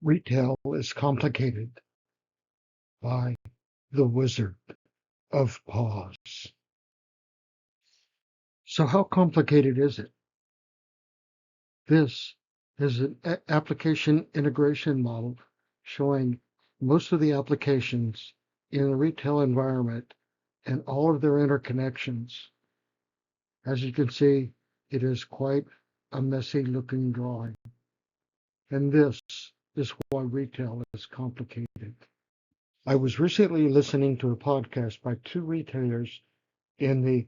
Retail is complicated by the Wizard of Pause. So how complicated is it? This is an application integration model showing most of the applications in the retail environment and all of their interconnections. As you can see, it is quite a messy looking drawing. And this is why retail is complicated. I was recently listening to a podcast by two retailers in the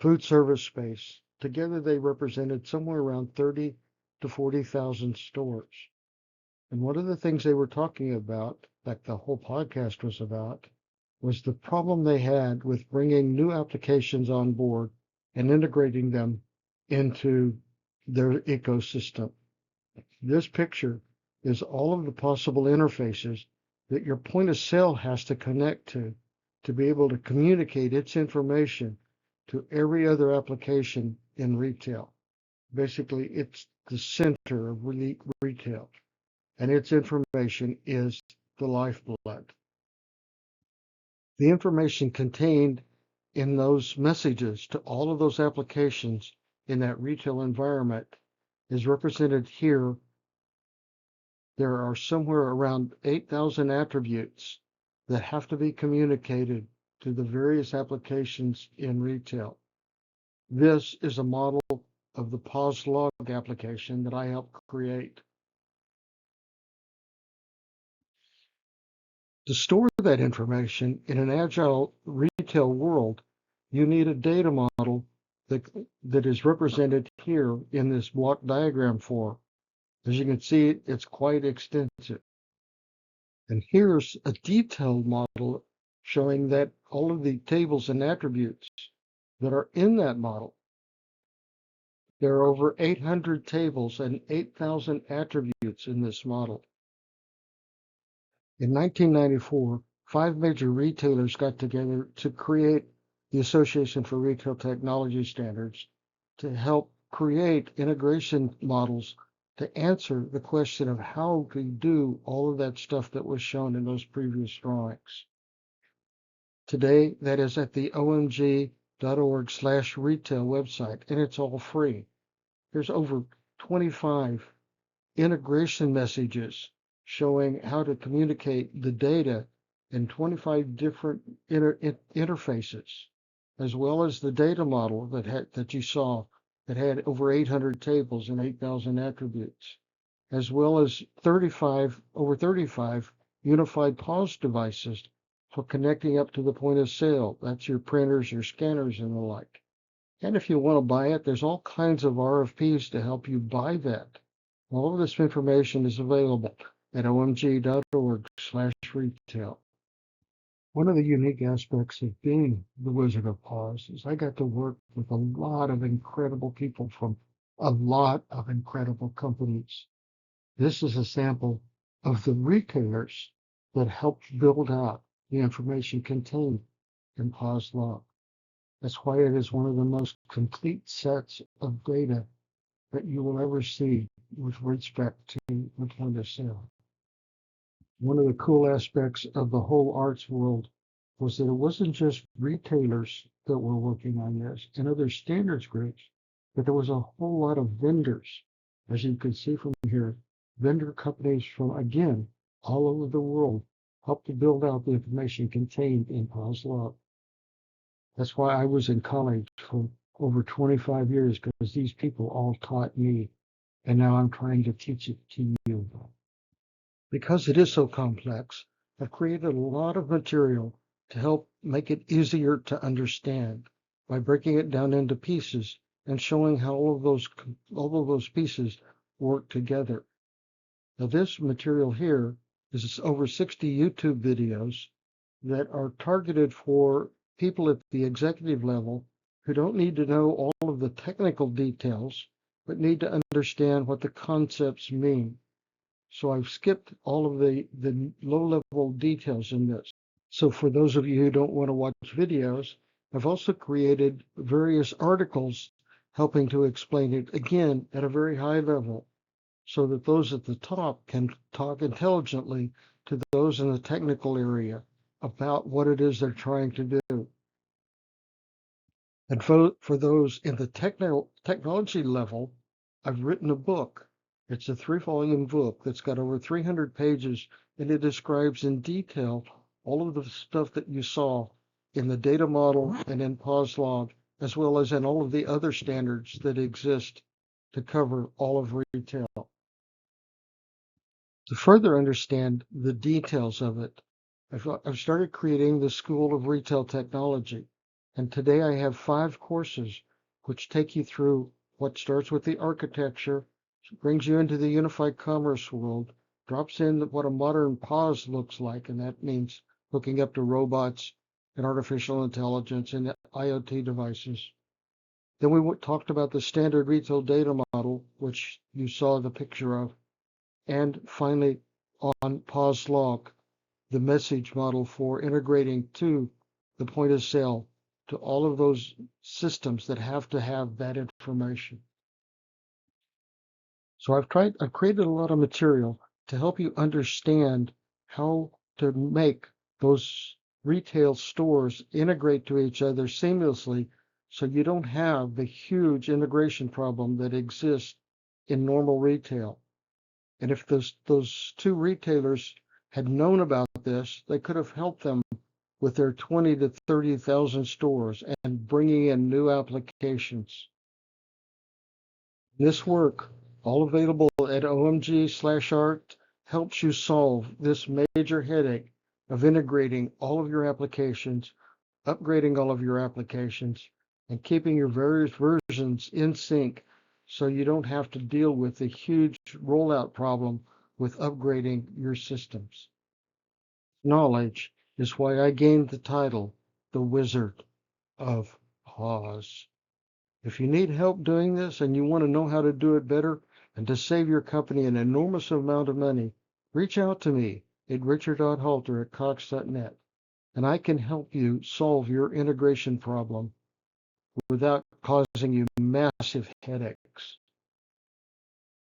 food service space. Together, they represented somewhere around 30 to 40,000 stores. And one of the things they were talking about, like the whole podcast was about, was the problem they had with bringing new applications on board and integrating them into their ecosystem. This picture is all of the possible interfaces that your point of sale has to connect to be able to communicate its information to every other application in retail. Basically, it's the center of retail, and its information is the lifeblood. The information contained in those messages to all of those applications in that retail environment is represented here. There are somewhere around 8,000 attributes that have to be communicated to the various applications in retail. This is a model of the pause log application that I helped create. To store that information in an agile retail world, you need a data model that is represented here in this block diagram form. As you can see, it's quite extensive. And here's a detailed model showing that all of the tables and attributes that are in that model. There are over 800 tables and 8,000 attributes in this model. In 1994, 5 major retailers got together to create the Association for Retail Technology Standards to help create integration models to answer the question of how to do all of that stuff that was shown in those previous drawings. Today, that is at the omg.org/retail website, and it's all free. There's over 25 integration messages showing how to communicate the data in 25 different interfaces, as well as the data model that you saw that had over 800 tables and 8,000 attributes, as well as over 35 unified POS devices for connecting up to the point of sale. That's your printers, your scanners, and the like. And if you want to buy it, there's all kinds of RFPs to help you buy that. All of this information is available at omg.org/retail. One of the unique aspects of being the Wizard of Pause is I got to work with a lot of incredible people from a lot of incredible companies. This is a sample of the retailers that helped build out the information contained in Pause Log. That's why it is one of the most complete sets of data that you will ever see with respect to the point of sale. One of the cool aspects of the whole arts world was that it wasn't just retailers that were working on this and other standards groups, but there was a whole lot of vendors. As you can see from here, vendor companies from, again, all over the world helped to build out the information contained in Pause Log. That's why I was in college for over 25 years, because these people all taught me, and now I'm trying to teach it to you. Because it is so complex, I've created a lot of material to help make it easier to understand by breaking it down into pieces and showing how all of those pieces work together. Now, this material here is over 60 YouTube videos that are targeted for people at the executive level who don't need to know all of the technical details, but need to understand what the concepts mean. So I've skipped all of the low-level details in this. So for those of you who don't want to watch videos, I've also created various articles helping to explain it, again, at a very high level. so that those at the top can talk intelligently to those in the technical area about what it is they're trying to do. And for those in the technology level, I've written a book. It's a 3-volume book that's got over 300 pages, and it describes in detail all of the stuff that you saw in the data model and in POSLog, as well as in all of the other standards that exist to cover all of retail. To further understand the details of it, I've started creating the School of Retail Technology. And today I have 5 courses which take you through what starts with the architecture, brings you into the unified commerce world, drops in what a modern POS looks like, and that means hooking up to robots and artificial intelligence and IoT devices. Then we talked about the standard retail data model, which you saw the picture of. And finally, on POSLog, the message model for integrating to the point of sale to all of those systems that have to have that information. So I've created a lot of material to help you understand how to make those retail stores integrate to each other seamlessly so you don't have the huge integration problem that exists in normal retail. And if those 2 retailers had known about this, they could have helped them with their 20 to 30,000 stores and bringing in new applications. This work, all available at OMG/art, helps you solve this major headache of integrating all of your applications, upgrading all of your applications, and keeping your various versions in sync so you don't have to deal with the huge rollout problem with upgrading your systems. Knowledge is why I gained the title, The Wizard of Oz. If you need help doing this and you want to know how to do it better and to save your company an enormous amount of money, reach out to me at richard.halter@cox.net, and I can help you solve your integration problem without causing you massive headache.